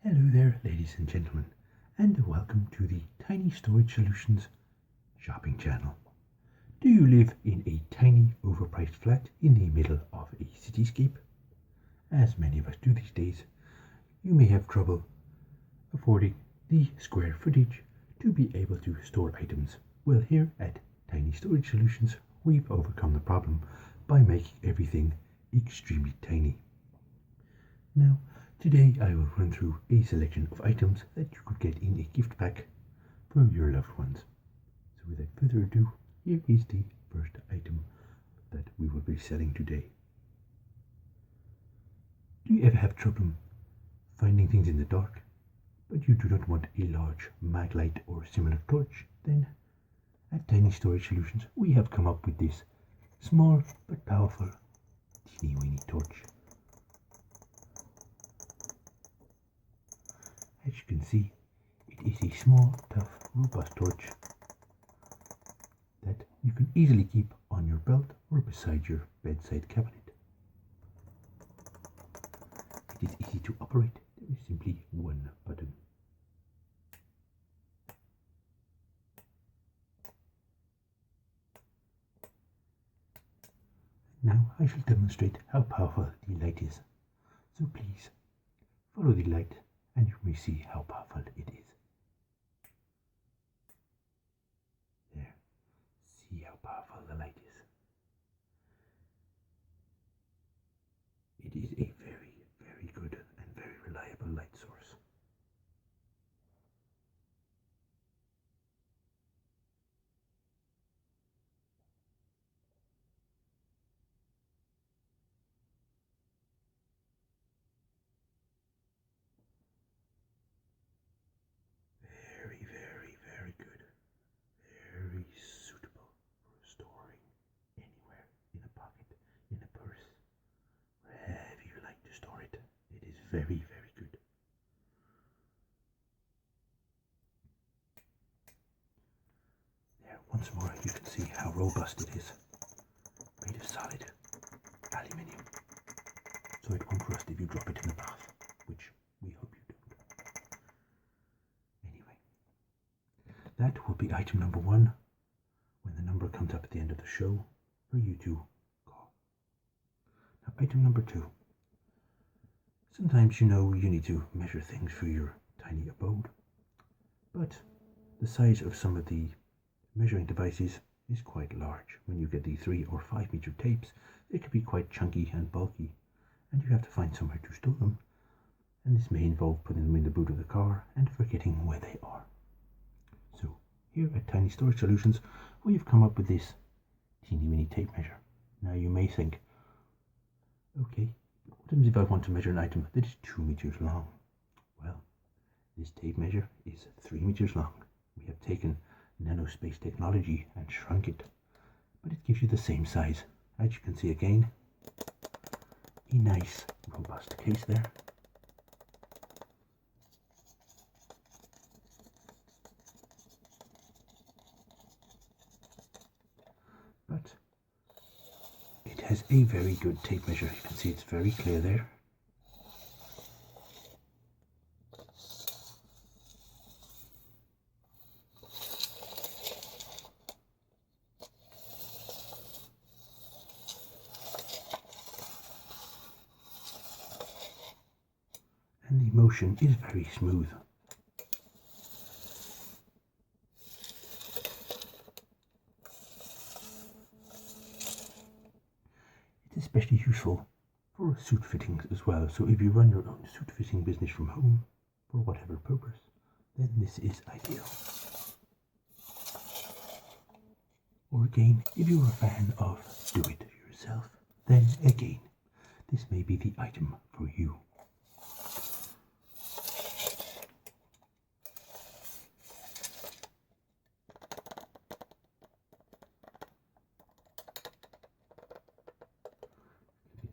Hello there, ladies and gentlemen, and welcome to the Tiny Storage Solutions shopping channel. Do you live in a tiny, overpriced flat in the middle of a cityscape? As many of us do these days, you may have trouble affording the square footage to be able to store items. Well, here at Tiny Storage Solutions, we've overcome the problem by making everything extremely tiny. Now, today I will run through a selection of items that you could get in a gift pack for your loved ones. So without further ado, here is the first item that we will be selling today. Do you ever have trouble finding things in the dark, but you do not want a large mag light or similar torch? Then at Tiny Storage Solutions we have come up with this small but powerful teeny weeny torch. As you can see, it is a small, tough, robust torch that you can easily keep on your belt or beside your bedside cabinet. It is easy to operate. There is simply one button. Now I shall demonstrate how powerful the light is. So please follow the light and you may see how powerful it is. There. See how powerful the light is. It is a very, very good and very reliable light source. Very, very, very good. Very suitable for storing anywhere, in a pocket, in a purse, wherever you like to store it. It is very, very good. There, once more you can see how robust it is. Made of solid aluminium, so it won't rust if you drop it in the bath, which we hope you don't. Anyway, that will be item number 1 when the number comes up at the end of the show for you to call. Now, item number 2. Sometimes you need to measure things for your tiny abode, but the size of some of the measuring devices is quite large. When you get the 3 or 5 meter tapes, they can be quite chunky and bulky, and you have to find somewhere to store them, and this may involve putting them in the boot of the car and forgetting where they are. So here at Tiny Storage Solutions, we have come up with this teeny weeny tape measure. Now you may think, okay, what happens if I want to measure an item that is 2 meters long? Well, this tape measure is 3 meters long. We have taken nanospace technology and shrunk it, but it gives you the same size. As you can see again, a nice robust case there. But it has a very good tape measure. You can see it's very clear there. And the motion is very smooth. It's especially useful for suit fittings as well. So if you run your own suit fitting business from home for whatever purpose, then this is ideal. Or again, if you're a fan of do it yourself, then again, this may be the item for you.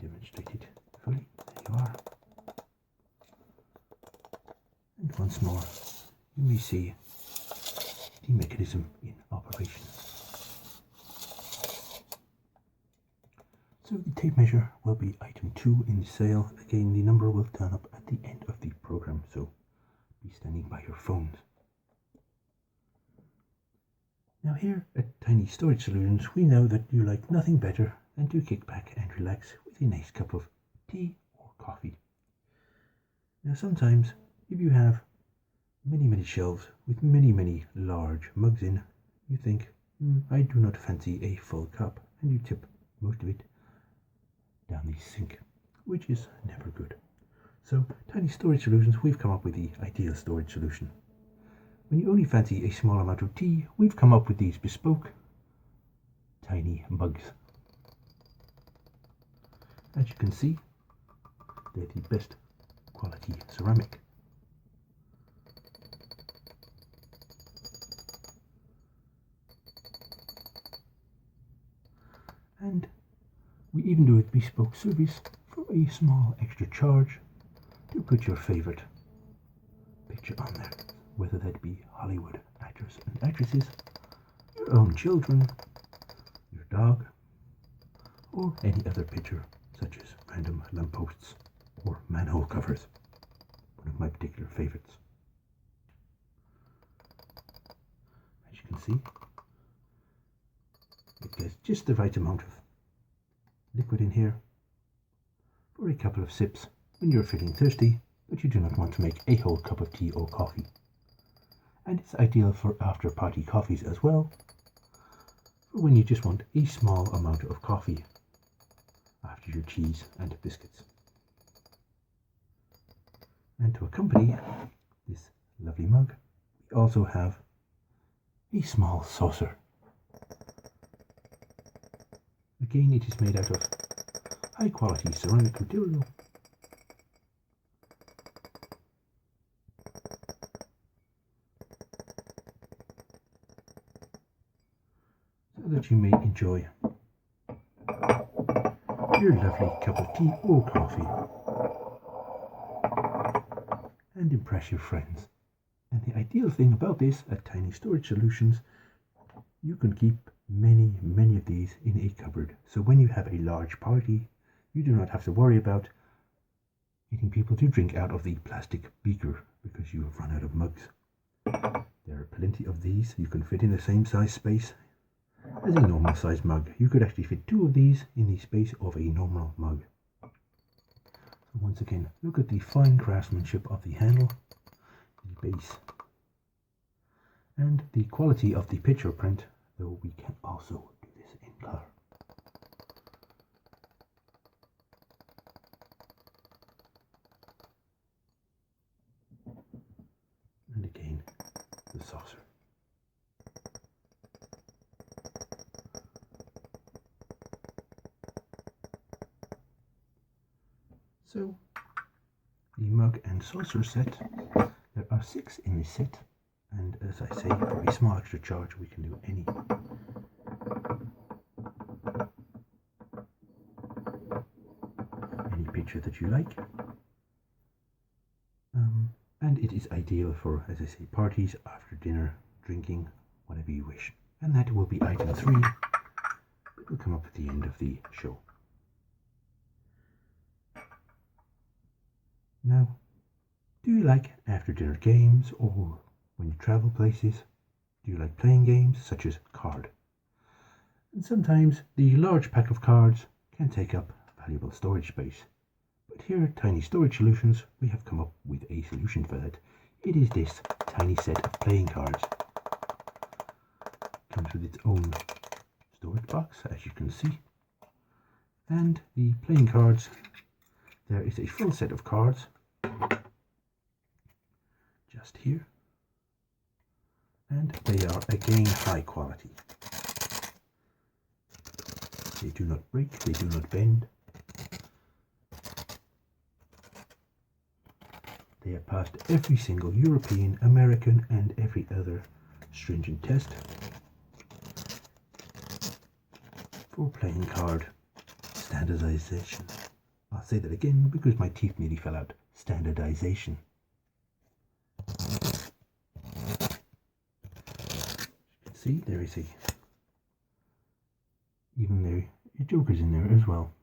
Demonstrated fully. There you are. And once more, you may see the mechanism in operation. So the tape measure will be item 2 in the sale. Again, the number will turn up at the end of the program, so be standing by your phones. Now here at Tiny Storage Solutions, we know that you like nothing better than to kick back and relax with a nice cup of tea or coffee. Now sometimes, if you have many shelves with many large mugs in, you think, I do not fancy a full cup, and you tip most of it down the sink, which is never good. So, Tiny Storage Solutions, we've come up with the ideal storage solution. When you only fancy a small amount of tea, we've come up with these bespoke tiny mugs. As you can see, they're the best quality ceramic. And we even do a bespoke service for a small extra charge to put your favorite picture on there, whether that be Hollywood actors and actresses, your own children, your dog, or any other picture such as random lampposts or manhole covers, one of my particular favorites. As you can see, it gets just the right amount of liquid in here for a couple of sips when you're feeling thirsty, but you do not want to make a whole cup of tea or coffee. And it's ideal for after-party coffees as well, for when you just want a small amount of coffee after your cheese and biscuits. And to accompany this lovely mug, we also have a small saucer. Again, it is made out of high quality ceramic material. So that you may enjoy your lovely cup of tea or coffee and impress your friends. And the ideal thing about this at Tiny Storage Solutions, you can keep many of these in a cupboard. So when you have a large party, you do not have to worry about getting people to drink out of the plastic beaker because you have run out of mugs. There are plenty of these. You can fit in the same size space as a normal size mug. You could actually fit 2 of these in the space of a normal mug. So once again, look at the fine craftsmanship of the handle, the base, and the quality of the picture print, though we can also do this in color. And again, the saucer. So, the mug and saucer set, there are 6 in this set, and as I say, for a small extra charge we can do any picture that you like. And it is ideal for, as I say, parties, after dinner, drinking, whatever you wish. And that will be item 3 that will come up at the end of the show. Now, do you like after dinner games, or when you travel places, do you like playing games such as card? And sometimes the large pack of cards can take up valuable storage space. But here at Tiny Storage Solutions, we have come up with a solution for that. It is this tiny set of playing cards. It comes with its own storage box, as you can see. And the playing cards, there is a full set of cards just here, and they are again high quality. They do not break, they do not bend. They have passed every single European, American and every other stringent test for playing card standardization. I'll say that again because my teeth nearly fell out. Standardization. You can see there is even there are jokers in there as well.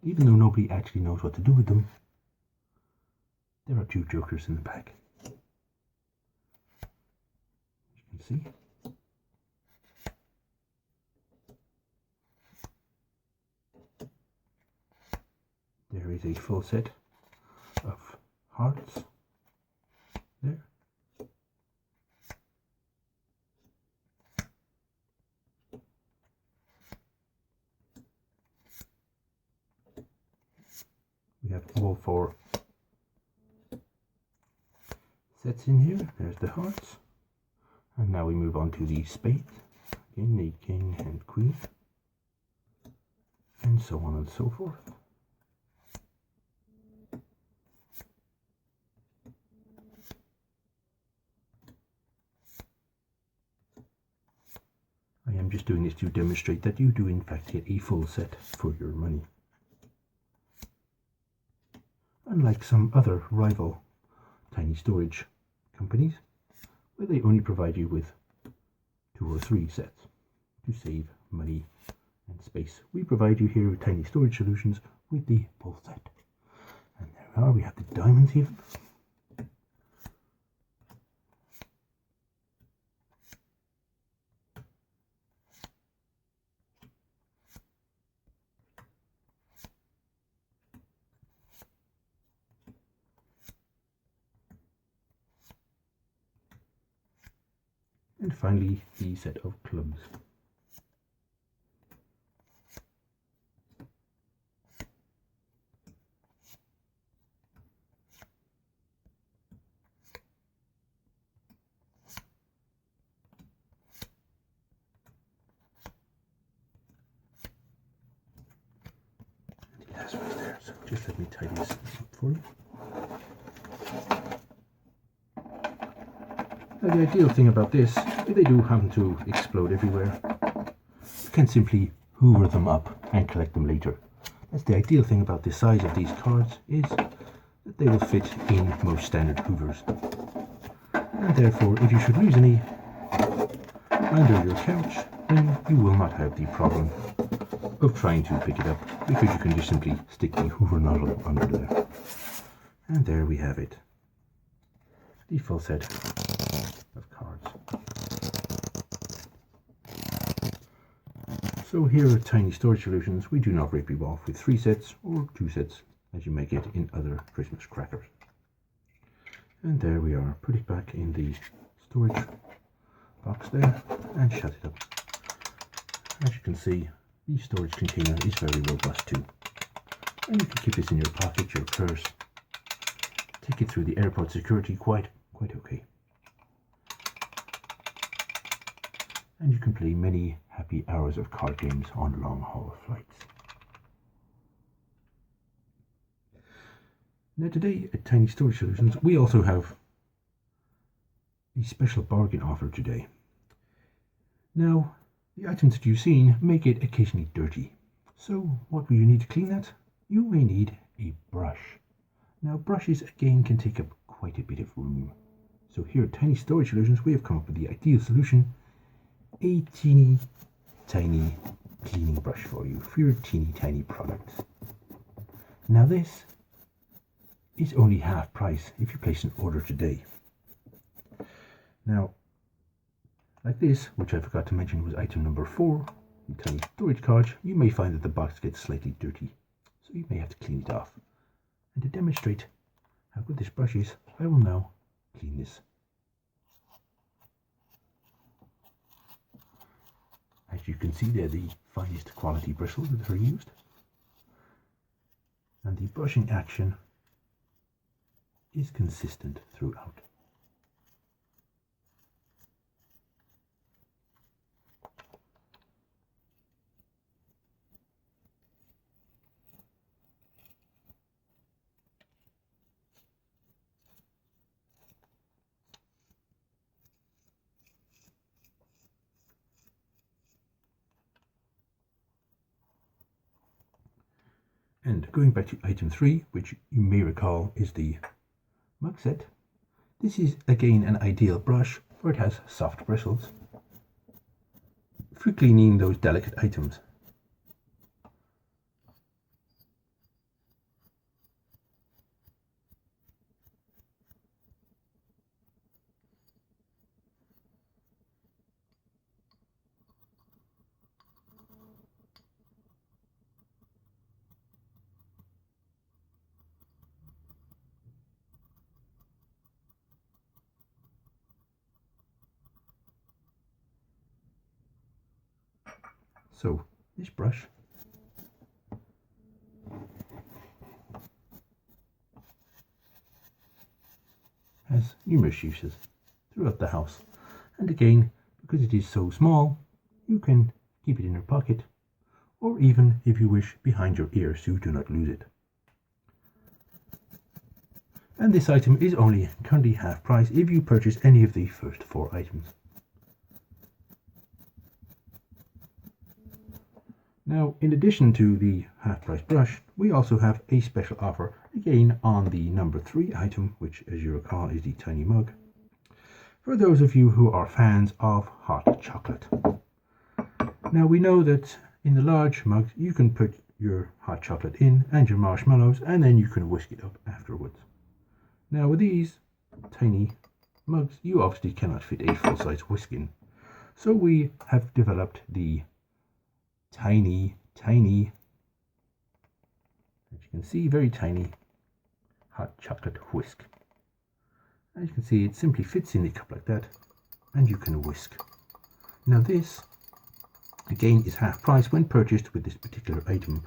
Even though nobody actually knows what to do with them, there are 2 jokers in the pack. see. There is a full set of hearts there. We have all 4 sets in here. There's the hearts. And now we move on to the spades. Again, the king and queen. And so on and so forth. I am just doing this to demonstrate that you do in fact get a full set for your money. Unlike some other rival tiny storage companies, where they only provide you with 2 or 3 sets to save money and space. We provide you here with Tiny Storage Solutions with the full set. And there we are, we have the diamonds here. And finally, the set of clubs. That's right there, so just let me tidy this up for you. Now the ideal thing about this, if they do happen to explode everywhere, you can simply hoover them up and collect them later. That's the ideal thing about the size of these cards, is that they will fit in most standard hoovers. And therefore, if you should lose any under your couch, then you will not have the problem of trying to pick it up, because you can just simply stick the hoover nozzle under there. And there we have it. The full set of cards. So here at Tiny Storage Solutions, we do not rip you off with 3 sets or 2 sets as you may get in other Christmas crackers. And there we are. Put it back in the storage box there and shut it up. As you can see, the storage container is very robust too. And you can keep this in your pocket, your purse, take it through the airport security quite okay. And you can play many happy hours of card games on long haul flights. Now today at Tiny Storage Solutions, we also have a special bargain offer today. Now, the items that you've seen may get occasionally dirty. So what will you need to clean that? You may need a brush. Now brushes again can take up quite a bit of room. So here at Tiny Storage Solutions, we have come up with the ideal solution: a teeny tiny cleaning brush for you, for your teeny tiny products. Now this is only half price if you place an order today. Now, like this, which I forgot to mention was item number 4, the tiny storage card, you may find that the box gets slightly dirty, so you may have to clean it off. And to demonstrate how good this brush is, I will now clean this. As you can see, they're the finest quality bristles that are used. And the brushing action is consistent throughout. And going back to item 3, which you may recall is the mug set, this is again an ideal brush, for it has soft bristles for cleaning those delicate items. So this brush has numerous uses throughout the house, and again, because it is so small, you can keep it in your pocket, or even, if you wish, behind your ear so you do not lose it. And this item is only currently half price if you purchase any of the first 4 items. Now, in addition to the half price brush, we also have a special offer again on the number 3 item, which, as you recall, is the tiny mug, for those of you who are fans of hot chocolate. Now, we know that in the large mugs you can put your hot chocolate in and your marshmallows, and then you can whisk it up afterwards. Now, with these tiny mugs, you obviously cannot fit a full-size whisk in, so we have developed the tiny, as you can see, very tiny hot chocolate whisk. As you can see, it simply fits in the cup like that, and you can whisk. Now this, again, is half price when purchased with this particular item,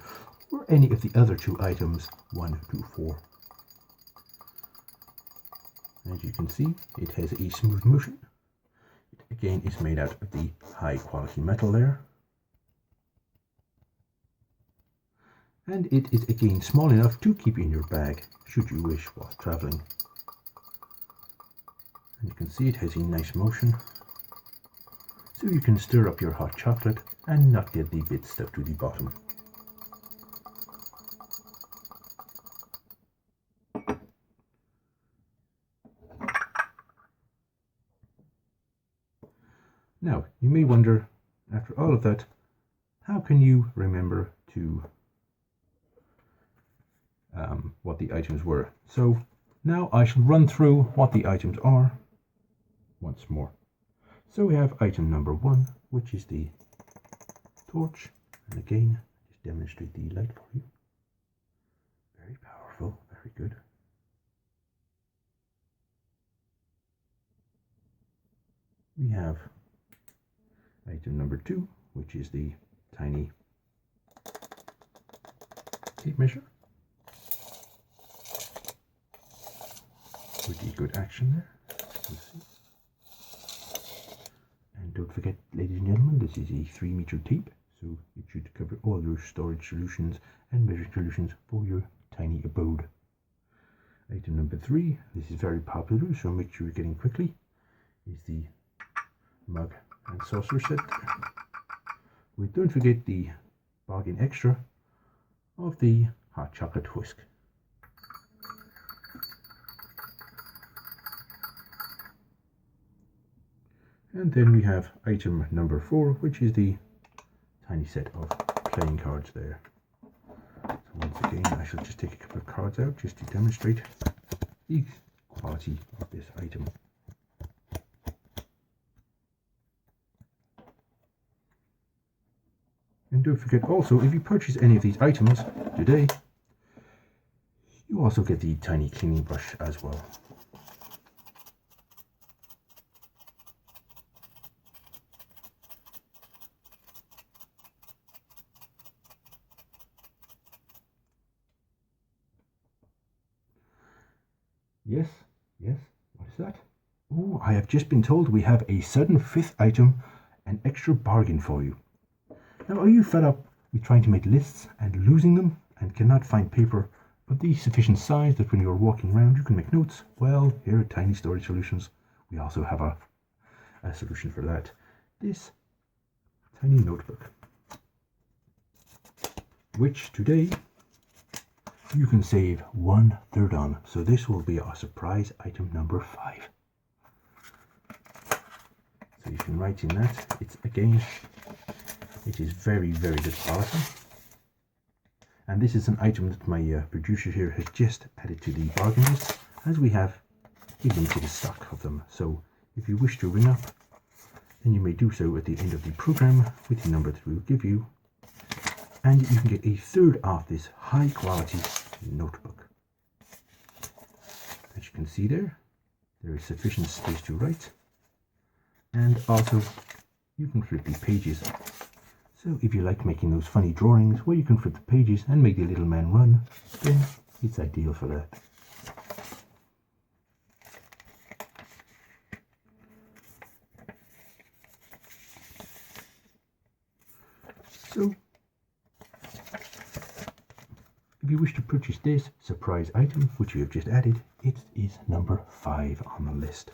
or any of the other 2 items, 1 to 4. As you can see, it has a smooth motion. It again is made out of the high quality metal there. And it is again small enough to keep in your bag, should you wish, while traveling. And you can see it has a nice motion, so you can stir up your hot chocolate and not get the bits stuck to the bottom. Now, you may wonder, after all of that, how can you remember to what the items were? So now I shall run through what the items are once more. So we have item number 1, which is the torch, and again, just demonstrate the light for you. Very powerful, very good. We have item number 2, which is the tiny tape measure. Pretty good action there. And don't forget, ladies and gentlemen, this is a 3-meter tape, so it should cover all your storage solutions and measuring solutions for your tiny abode. Item number 3, this is very popular, so make sure you're getting quickly, is the mug and saucer set. We don't forget the bargain extra of the hot chocolate whisk. And then we have item number 4, which is the tiny set of playing cards there. So once again, I shall just take a couple of cards out just to demonstrate the quality of this item. And don't forget also, if you purchase any of these items today, you also get the tiny cleaning brush as well. Yes, what is that? Oh, I have just been told we have a sudden 5th item, an extra bargain for you. Now, are you fed up with trying to make lists and losing them and cannot find paper of the sufficient size that when you're walking around you can make notes? Well, here at Tiny Storage Solutions, we also have a solution for that. This tiny notebook, which today you can save 1/3 on. So this will be our surprise item number 5. So you can write in that. It is very, very good quality. And this is an item that my producer here has just added to the bargain list, as we have a limited stock of them. So if you wish to ring up, then you may do so at the end of the program with the number that we will give you, and you can get 1/3 off this high quality notebook. As you can see there is sufficient space to write, and also you can flip the pages, So if you like making those funny drawings where you can flip the pages and make the little man run, then it's ideal for that. So if you wish to purchase this surprise item, which we have just added, it is number 5 on the list.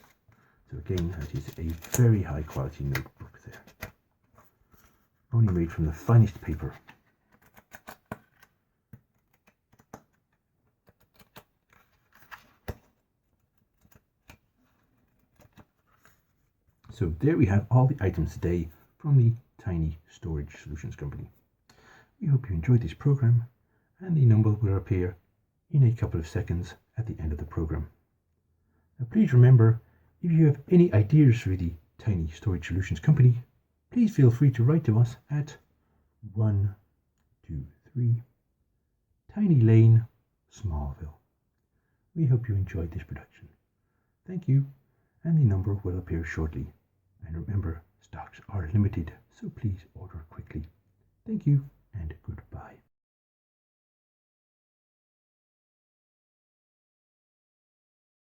So again, that is a very high quality notebook there. Only made from the finest paper. So there we have all the items today from the Tiny Storage Solutions Company. We hope you enjoyed this program, and the number will appear in a couple of seconds at the end of the program. Now please remember, if you have any ideas for the Tiny Storage Solutions Company, please feel free to write to us at 123 Tiny Lane, Smallville. We hope you enjoyed this production. Thank you, and the number will appear shortly. And remember, stocks are limited, so please order quickly. Thank you, and goodbye.